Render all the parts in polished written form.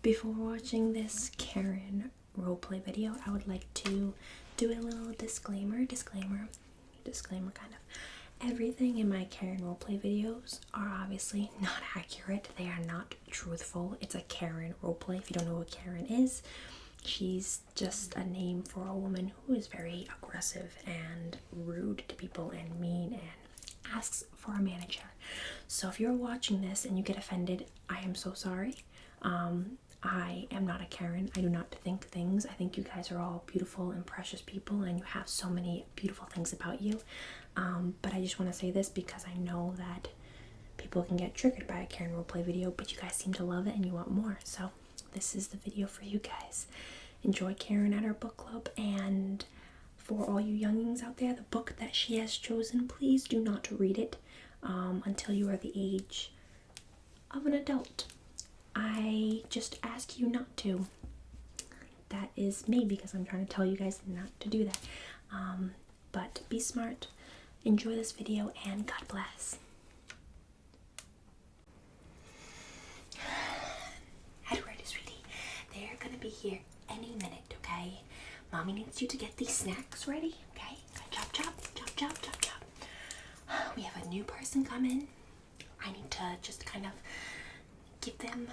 Before watching this Karen roleplay video, I would like to do a little disclaimer kind of. Everything in my Karen roleplay videos are obviously not accurate. They are not truthful. It's a Karen roleplay. If you don't know what Karen is, she's just a name for a woman who is very aggressive and rude to people and mean and asks for a manager. So if you're watching this and you get offended, I am so sorry. I am not a Karen. I do not think things. I think you guys are all beautiful and precious people and you have so many beautiful things about you. But I just want to say this because I know that people can get triggered by a Karen roleplay video, but you guys seem to love it and you want more. So this is the video for you guys. Enjoy Karen at our book club, and for all you youngings out there, the book that she has chosen, please do not read it until you are the age of an adult. I just ask you not to. That is me because I'm trying to tell you guys not to do that. But be smart, enjoy this video, and God bless. Get ready, sweetie. They're gonna be here any minute, okay? Mommy needs you to get these snacks ready, okay? Chop, chop, chop, chop, chop, chop. We have a new person coming. I need to just kind of give them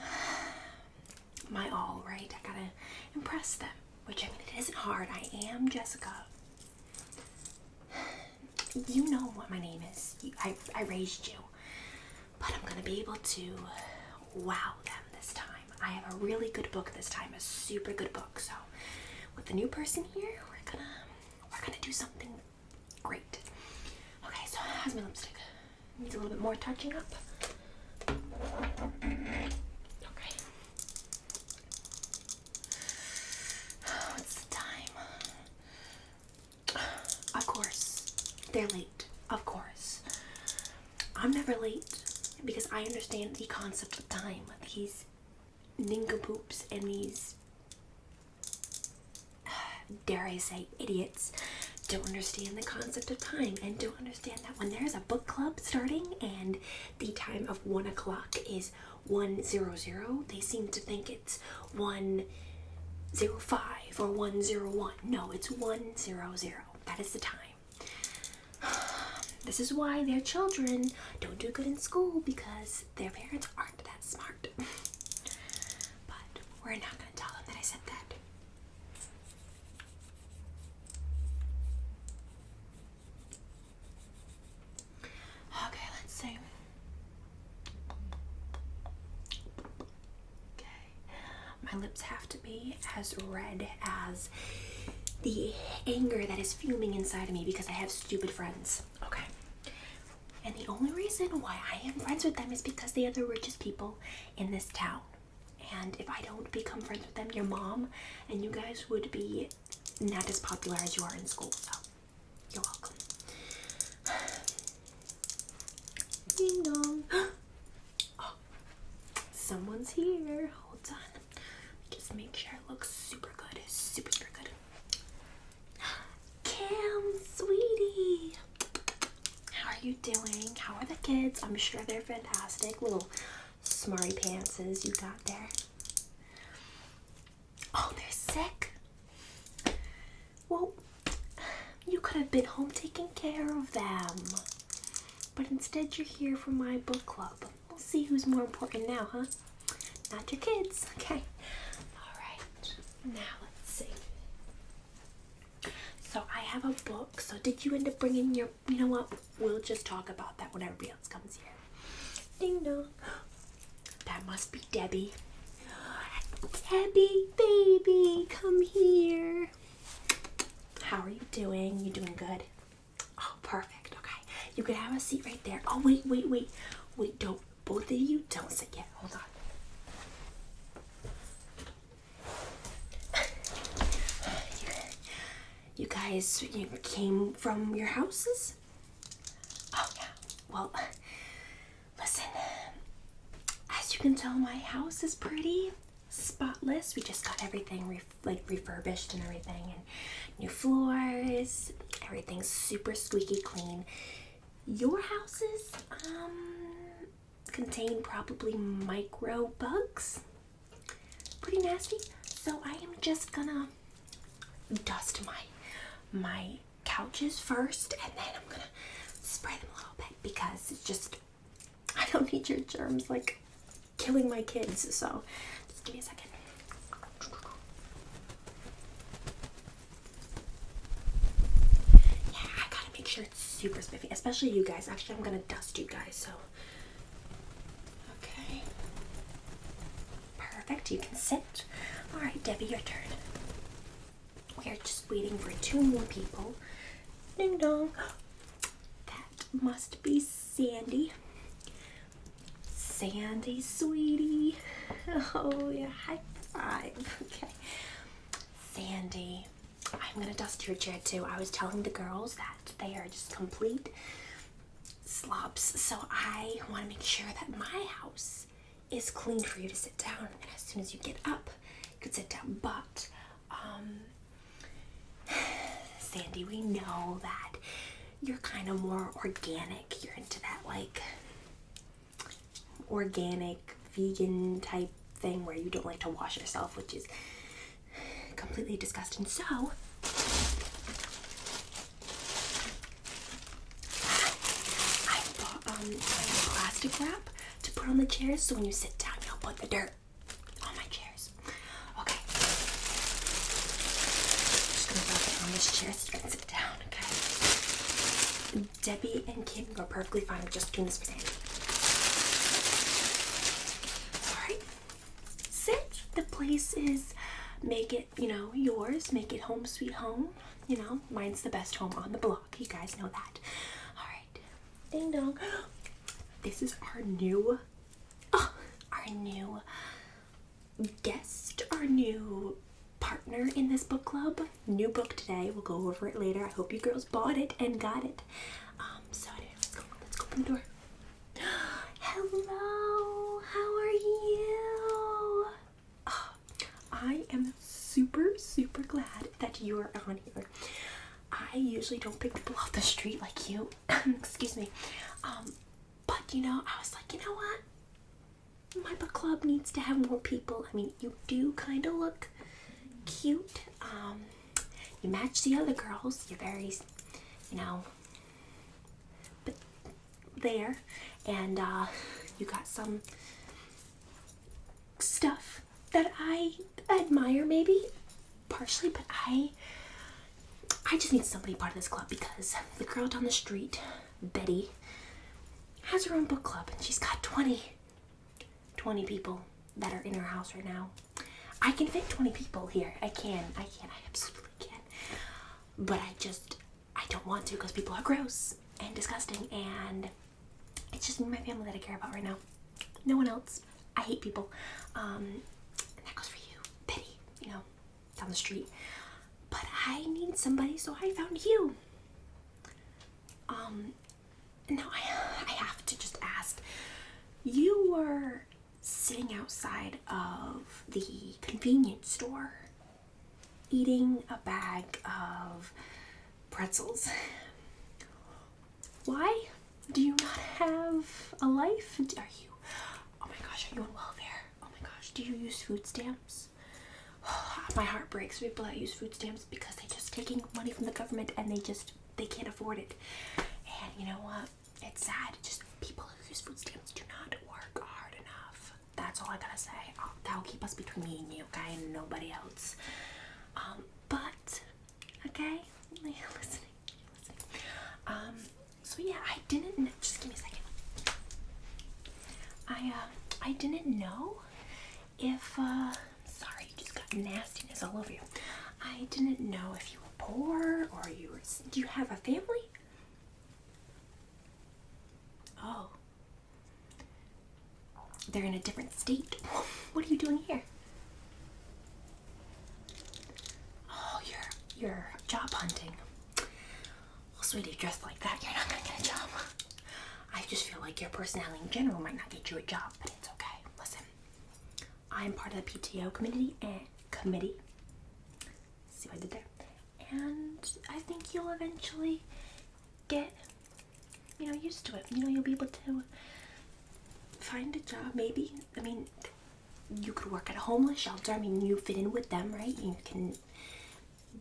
my all, right? I gotta impress them, which, I mean, it isn't hard. I am Jessica. You know what my name is. I raised you. But I'm gonna be able to wow them this time. I have a really good book this time, a super good book. So with the new person here, we're gonna do something great. Okay, so how's my lipstick? Needs a little bit more touching up. Okay. What's the time? Of course, they're late. Of course. I'm never late because I understand the concept of time. These nincompoops and these, dare I say, idiots don't understand the concept of time and don't understand that when there's a book club starting and the time of 1 o'clock is 1:00, they seem to think it's 1:05 or 1:01. No, it's 1:00. That is the time. This is why their children don't do good in school, because their parents aren't that smart. But we're not going to tell them that I said that. Okay, let's see. Okay. My lips have to be as red as the anger that is fuming inside of me because I have stupid friends. Okay. And the only reason why I am friends with them is because they are the richest people in this town. And if I don't become friends with them, your mom and you guys would be not as popular as you are in school. So, you're welcome. Ding dong. Oh, someone's here. Hold on. Just make sure it looks super good. Super, super good. Cam, sweetie. How are you doing? How are the kids? I'm sure they're fantastic. Little smarty pantses you got there. Oh, they're sick. Well, you could have been home taking care of them. But instead you're here for my book club. We'll see who's more important now, huh? Not your kids. Okay. Alright. Now let's see. So I have a book. So did you end up bringing your... You know what? We'll just talk about that when everybody else comes here. Ding dong. That must be Debbie. Debbie, baby, come here. How are you doing? You doing good? Oh, perfect. Okay. You can have a seat right there. Oh, wait. Wait, don't. Both of you don't sit yet. Hold on. You guys, you came from your houses? Oh, yeah. Well, listen. As you can tell, my house is pretty spotless. We just got everything refurbished and everything, and new floors. Everything's super squeaky clean. Your houses contain probably micro bugs. pretty nasty. So I am just gonna dust my couches first, and then I'm gonna spray them a little bit because it's just, I don't need your germs like killing my kids. So just give me a second. Yeah, I gotta make sure it's super spiffy, especially you guys. Actually, I'm gonna dust you guys, so okay, perfect. You can sit. All right, Debbie, your turn. We are just waiting for 2 more people. Ding dong. That must be Sandy. Sandy, sweetie. Oh, yeah, high five. Okay. Sandy, I'm gonna dust your chair too. I was telling the girls that they are just complete slobs, so I want to make sure that my house is clean for you to sit down, and as soon as you get up, you can sit down. But, Sandy, we know that you're kind of more organic. You're into that, like, organic, vegan type thing where you don't like to wash yourself, which is completely disgusting. So, I bought plastic wrap to put on the chairs, so when you sit down, you'll put the dirt on my chairs. Okay. Just gonna rub it on this chair so you can sit down, okay? Debbie and Kim are perfectly fine with just doing this for Sandy. Alright. Sit. The place is, make it, you know, yours. Make it home sweet home. You know, mine's the best home on the block. You guys know that. Alright. Ding dong. This is our new guest, our new partner in this book club. New book today. We'll go over it later. I hope you girls bought it and got it. So anyway, let's go open the door. Hello, how are you? Oh, I am super glad that you are on here. I usually don't pick people off the street like you. Excuse me. But you know, I was like, you know what? My book club needs to have more people. I mean, you do kind of look cute. You match the other girls. You're very, you know, but there. And you got some stuff that I admire, maybe partially, but I just need somebody part of this club because the girl down the street, Betty, has her own book club and she's got 20 people that are in her house right now. I can fit 20 people here. I absolutely can. But I don't want to because people are gross and disgusting, and it's just me and my family that I care about right now. No one else. I hate people. And that goes for you, Betty, you know, down the street. But I need somebody, so I found you. Now I have to just ask. You were sitting outside of the convenience store eating a bag of pretzels. Why? Do you not have a life? Oh my gosh, are you on welfare? Oh my gosh, do you use food stamps? My heart breaks for people that use food stamps because they're just taking money from the government and they can't afford it. And you know what? It's sad. Just people who use food stamps do not work hard enough. That's all I gotta say. That'll keep us between me and you, okay? And nobody else. But, okay? Listening. So yeah, I didn't know. Just give me a second. I didn't know if, sorry, you just got nastiness all over you. I didn't know if you were poor or do you have a family? Oh. They're in a different state. What are you doing here? Oh, you're job hunting. Well, sweetie, dressed like that, you're not gonna get a job. I just feel like your personality in general might not get you a job, but it's okay. Listen, I'm part of the PTO committee. See what I did there? And I think you'll eventually get, used to it. You'll be able to find a job, maybe. I mean, you could work at a homeless shelter. I mean, you fit in with them, right? You can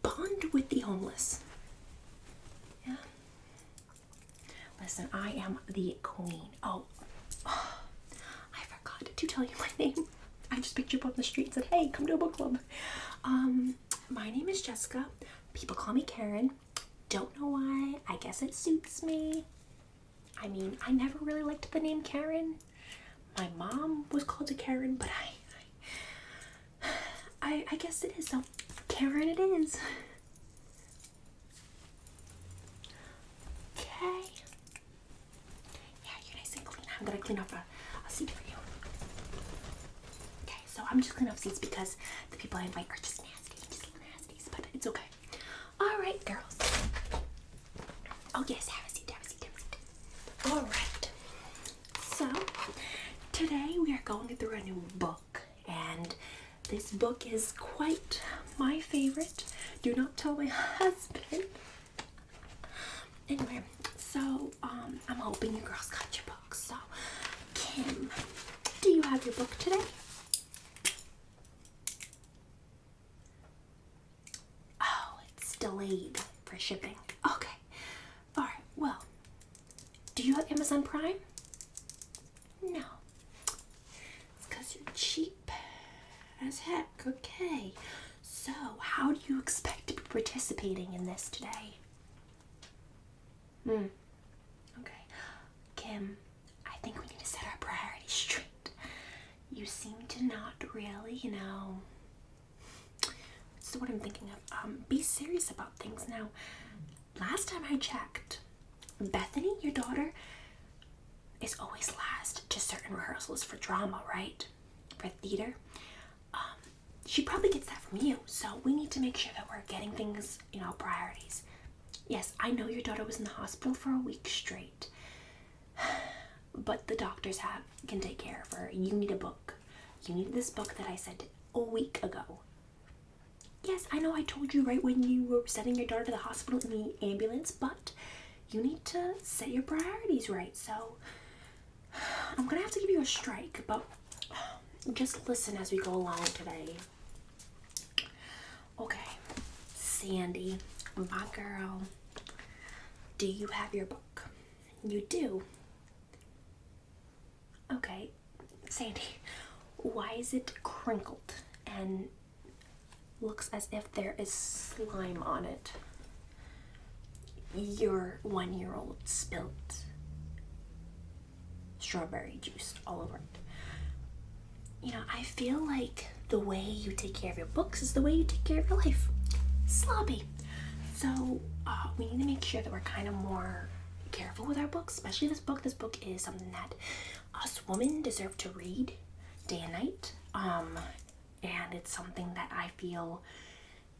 bond with the homeless. Yeah. Listen, I am the queen. Oh, I forgot to tell you my name. I just picked you up on the street and said, hey, come to a book club. My name is Jessica. People call me Karen. Don't know why. I guess it suits me. I mean, I never really liked the name Karen. My mom was called a Karen, but I guess it is, so Karen it is. Okay. Yeah, you're nice and clean. I'm gonna clean up a seat for you. Okay, so I'm just cleaning up seats because the people I invite are just nasties, but it's okay. All right, girls. Oh yes, have a seat. All right. So today we are going through a new book, and this book is quite my favorite. Do not tell my husband. Anyway, so I'm hoping you girls got your books. So, Kim, do you have your book today? Oh, it's delayed for shipping. Okay. All right. Well, do you have Amazon Prime? No. It's because you're cheap as heck. Okay. So, how do you expect to be participating in this today? Okay. Kim, I think we need to set our priorities straight. You seem to not really, what's the word I'm thinking of? Be serious about things. Now, last time I checked, Bethany, your daughter, is always last to certain rehearsals for drama, right? For theater. She probably gets that from you, so we need to make sure that we're getting things, priorities. Yes, I know your daughter was in the hospital for a week straight, but the doctors can take care of her. You need a book. You need this book that I sent a week ago. Yes, I know I told you right when you were sending your daughter to the hospital in the ambulance, but you need to set your priorities right. So I'm gonna have to give you a strike, but just listen as we go along today. Okay, Sandy, my girl, do you have your book? You do? Okay, Sandy, why is it crinkled and looks as if there is slime on it? Your 1-year-old spilled strawberry juice all over it. I feel like the way you take care of your books is the way you take care of your life. Sloppy. So we need to make sure that we're kind of more careful with our books, especially this book. This book is something that us women deserve to read day and night. And it's something that I feel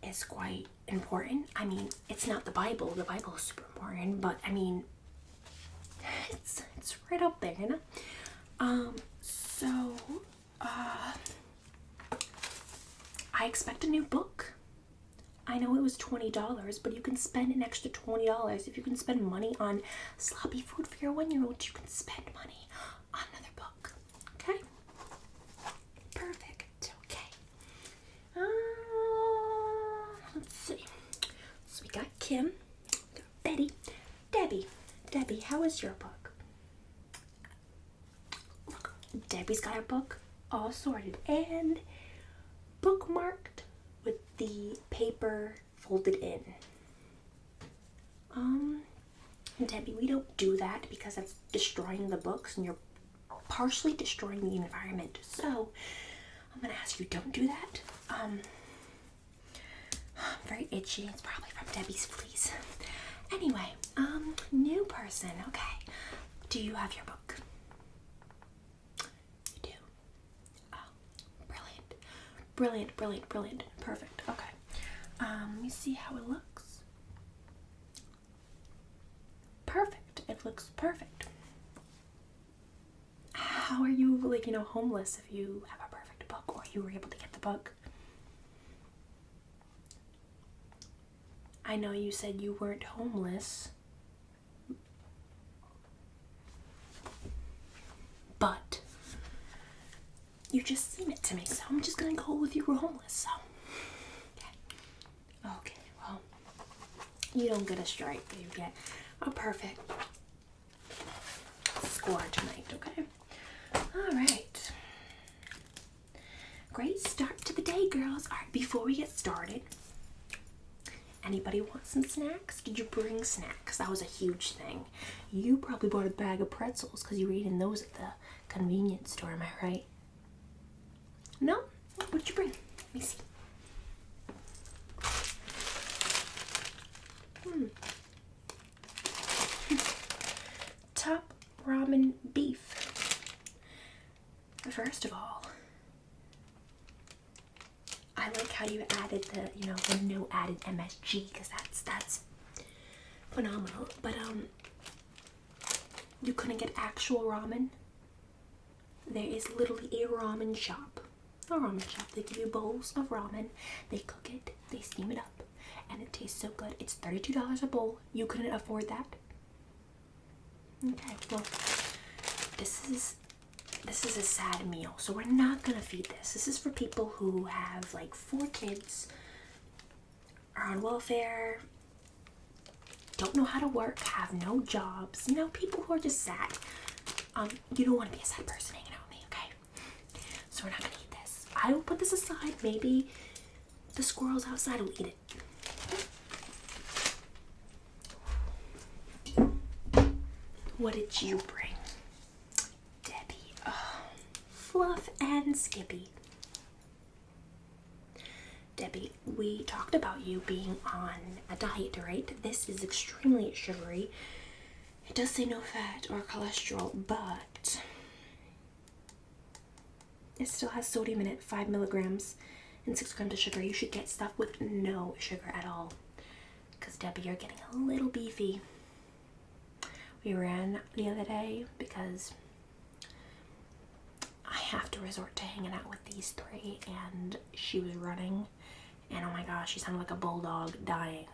is quite important. I mean, it's not the Bible. The Bible is super important, but I mean, it's right up there, I expect a new book. I know it was $20, but you can spend an extra $20. If you can spend money on sloppy food for your 1-year-old, you can spend money on another book. Okay? Perfect. Okay. Let's see. So we got Kim, we got Betty, Debbie, how is your book? Look, Debbie's got her book all sorted and bookmarked with the paper folded in. Debbie, we don't do that because that's destroying the books and you're partially destroying the environment. So I'm gonna ask you, don't do that. I'm very itchy. It's probably from Debbie's fleas. Anyway, new person. Okay. Do you have your book? You do. Oh, brilliant. Perfect. Okay. Let me see how it looks. Perfect. It looks perfect. How are you, homeless if you have a perfect book or you were able to get the book? I know you said you weren't homeless, but you just seem it. to me, so I'm just gonna go with you were homeless. So, okay, well, you don't get a strike, but you get a perfect score tonight, okay? All right. Great start to the day, girls. All right, before we get started, anybody want some snacks? Did you bring snacks? That was a huge thing. You probably bought a bag of pretzels because you were eating those at the convenience store, am I right? No? What did you bring? Let me see. Top ramen beef. First of all, I like how you added the no added MSG, because that's phenomenal. But you couldn't get actual ramen. There is literally a ramen shop. A ramen shop. They give you bowls of ramen. They cook it. They steam it up, and it tastes so good. It's $32 a bowl. You couldn't afford that. Okay, well, this is a sad meal, so we're not gonna feed this. This is for people who have like 4 kids, are on welfare, don't know how to work, have no jobs, people who are just sad. You don't want to be a sad person hanging out with me, okay? So we're not gonna eat this. I will put this aside. Maybe the squirrels outside will eat it. What did you bring, Debbie? Oh, Fluff and Skippy. Debbie, we talked about you being on a diet, right? This is extremely sugary. It does say no fat or cholesterol, but it still has sodium in it, 5 milligrams and 6 grams of sugar. You should get stuff with no sugar at all, because Debbie, you're getting a little beefy. We ran the other day because I have to resort to hanging out with these 3, and she was running, and oh my gosh, she sounded like a bulldog dying.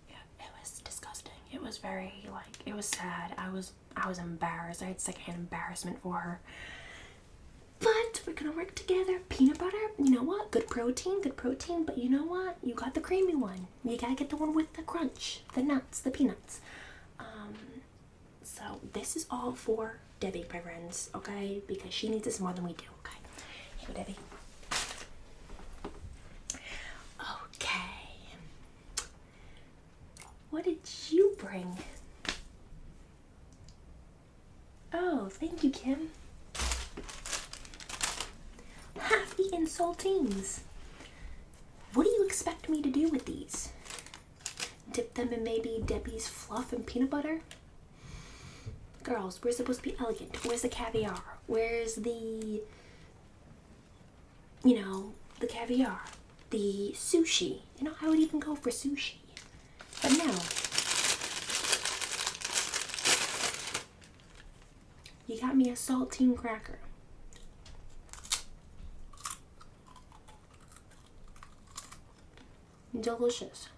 Yeah, it was disgusting. It was very, it was sad. I was embarrassed. I had secondhand embarrassment for her. But we're gonna work together. Peanut butter, you know what? Good protein, but you know what? You got the creamy one. You gotta get the one with the crunch, the nuts, the peanuts. So this is all for Debbie, my friends, okay? Because she needs this more than we do, okay? Here, Debbie. Okay. What did you bring? Oh, thank you, Kim. Half-eaten saltines. What do you expect me to do with these? Dip them in maybe Debbie's fluff and peanut butter? Girls, we're supposed to be elegant. Where's the caviar? Where's the, the caviar? The sushi. I would even go for sushi. But no. You got me a saltine cracker. Delicious.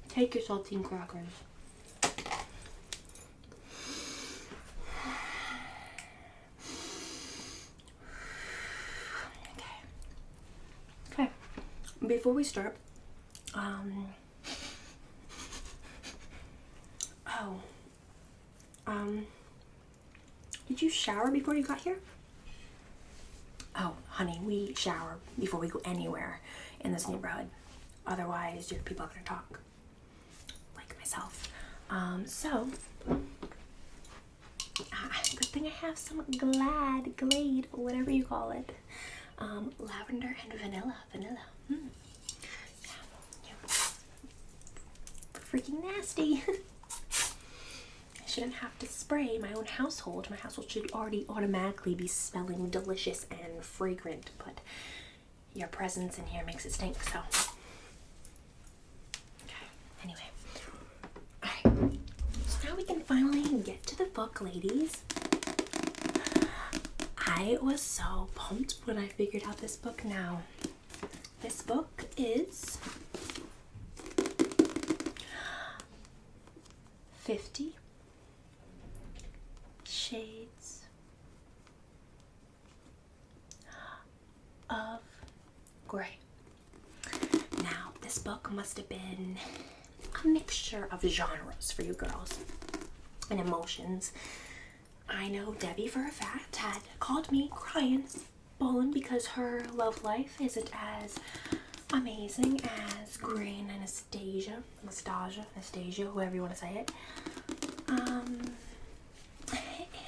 Take your saltine crackers. Okay. Before we start, did you shower before you got here? Oh, honey, we shower before we go anywhere in this neighborhood. Otherwise, your people are gonna talk. Like myself. Good thing I have some Glade, whatever you call it. Lavender and vanilla. Yeah. Freaking nasty. I shouldn't have to spray my own household. My household should already automatically be smelling delicious and fragrant, but your presence in here makes it stink, so. Okay, anyway. Alright, so now we can finally get to the book, ladies. I was so pumped when I figured out this book now. This book is 50 shades of gray. Now, this book must have been a mixture of genres for you girls and emotions. I know Debbie for a fact had called me crying, bawling because her love life isn't as amazing as Gray and Anastasia, whoever you want to say it.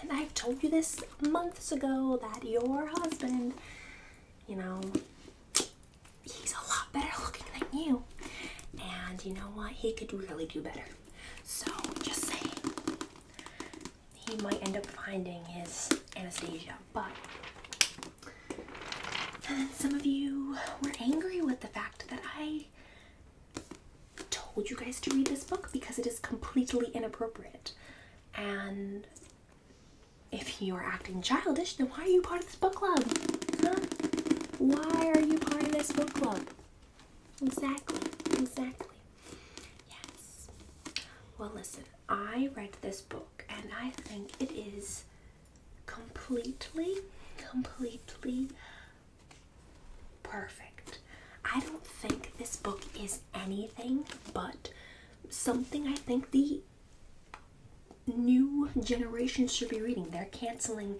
And I've told you this months ago that your husband, you know, he's a lot better looking than you. And you know what? He could really do better. So, just saying. He might end up finding his Anastasia. But some of you were angry with the fact that I told you guys to read this book because it is completely inappropriate. And if you're acting childish, then why are you part of this book club? Huh? Why are you part of this book club? Exactly. Yes. Well, listen, I read this book and I think it is completely perfect. I don't think this book is anything but something I think the new generation should be reading. They're canceling,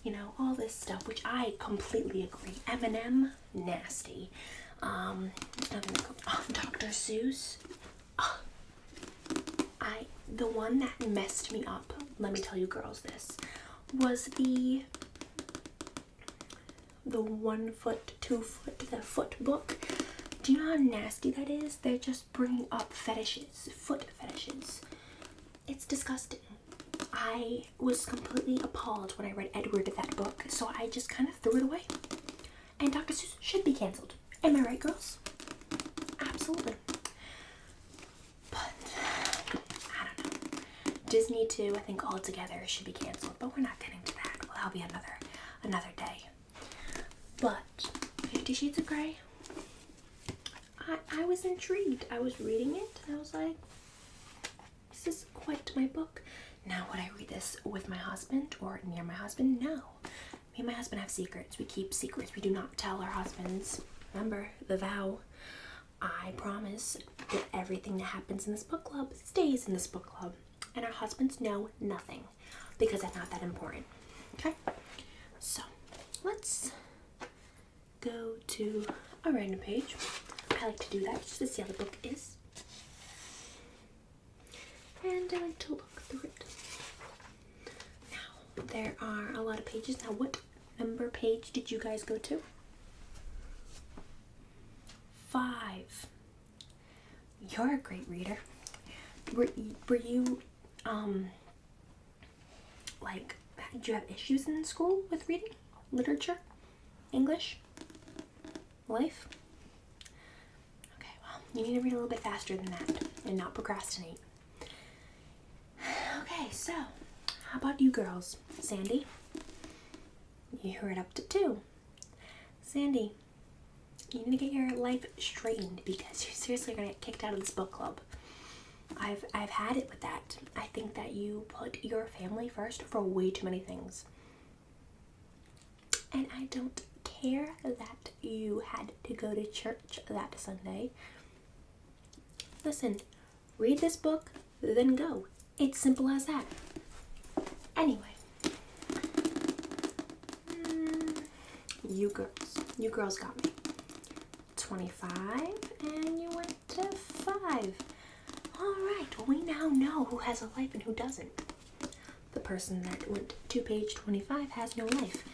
you know, all this stuff, which I completely agree. Eminem, nasty. Dr. Seuss. The one that messed me up, let me tell you girls this, was the 1 foot, 2 foot, the foot book. Do you know how nasty that is? They're just bringing up fetishes, foot fetishes. It's disgusting. I was completely appalled when I read Edward of that book, so I just kind of threw it away. And Dr. Seuss should be canceled. Am I right, girls? Absolutely. But, I don't know. Disney too, I think altogether should be canceled, but we're not getting to that. Well, that'll be another day. But 50 Shades of Grey, I was intrigued. I was reading it and I was like, this is quite my book. Now, would I read this with my husband or near my husband? No. Me and my husband have secrets. We keep secrets. We do not tell our husbands. Remember the vow. I promise that everything that happens in this book club stays in this book club. And our husbands know nothing because I'm not that important. Okay? So, let's go to a random page. I like to do that just to see how the book is. And I like to look through it. Now, there are a lot of pages. Now, what number page did you guys go to? 5. You're a great reader. Were you, like, did you have issues in school with reading? Literature? English? Life? Okay, well, you need to read a little bit faster than that and not procrastinate. Okay, so, how about you girls? Sandy? You're up to 2. Sandy, you need to get your life straightened because you're seriously going to get kicked out of this book club. I've had it with that. I think that you put your family first for way too many things. And I don't care that you had to go to church that Sunday. Listen, read this book, then go. It's simple as that. Anyway. You girls got me. 25 and you went to 5. Alright, well, we now know who has a life and who doesn't. The person that went to page 25 has no life.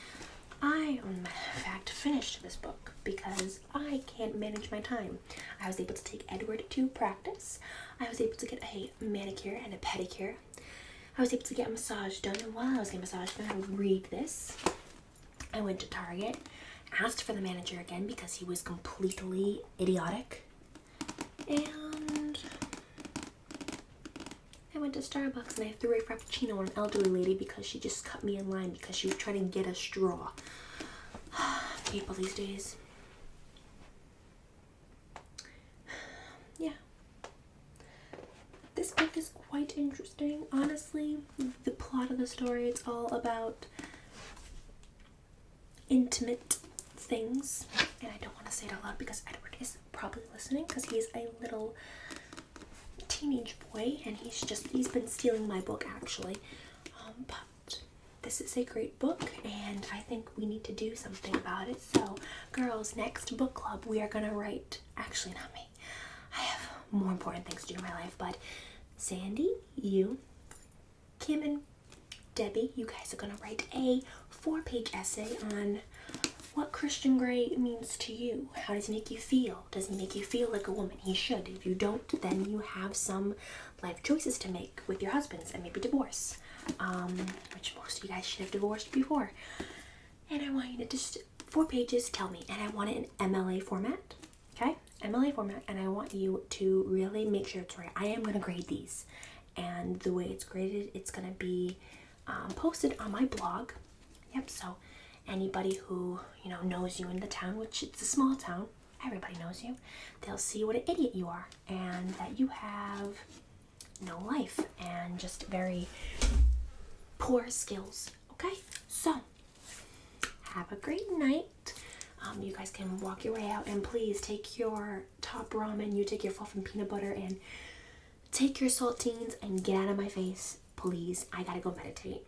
I, in fact, finished this book because I can't manage my time. I was able to take Edward to practice. I was able to get a manicure and a pedicure. I was able to get a massage done, and while I was getting a massage done, I would read this. I went to Target, asked for the manager again because he was completely idiotic, and I went to Starbucks and I threw a frappuccino on an elderly lady because she just cut me in line because she was trying to get a straw. People these days. this book is quite interesting. Honestly, the plot of the story, it's all about intimate things. And I don't want to say it out loud because Edward is probably listening because he's a little teenage boy and he's been stealing my book actually. But this is a great book and I think we need to do something about it. So girls, next book club we are gonna write, actually not me, I have more important things to do in my life, but Sandy, you, Kim, and Debbie, you guys are gonna write a 4-page essay on what Christian Grey means to you. How does he make you feel? Does he make you feel like a woman? He should. If you don't, then you have some life choices to make with your husbands and maybe divorce, which most of you guys should have divorced before. And I want you to just 4 pages, tell me, and I want it in MLA format, okay? MLA format, and I want you to really make sure it's right. I am going to grade these, and the way it's graded, it's going to be posted on my blog. Yep, so anybody who, you know, knows you in the town, which it's a small town, everybody knows you, they'll see what an idiot you are, and that you have no life, and just very poor skills, okay? So, have a great night. You guys can walk your way out, and please take your top ramen, you take your fluff and peanut butter, and take your saltines and get out of my face, please. I gotta go meditate.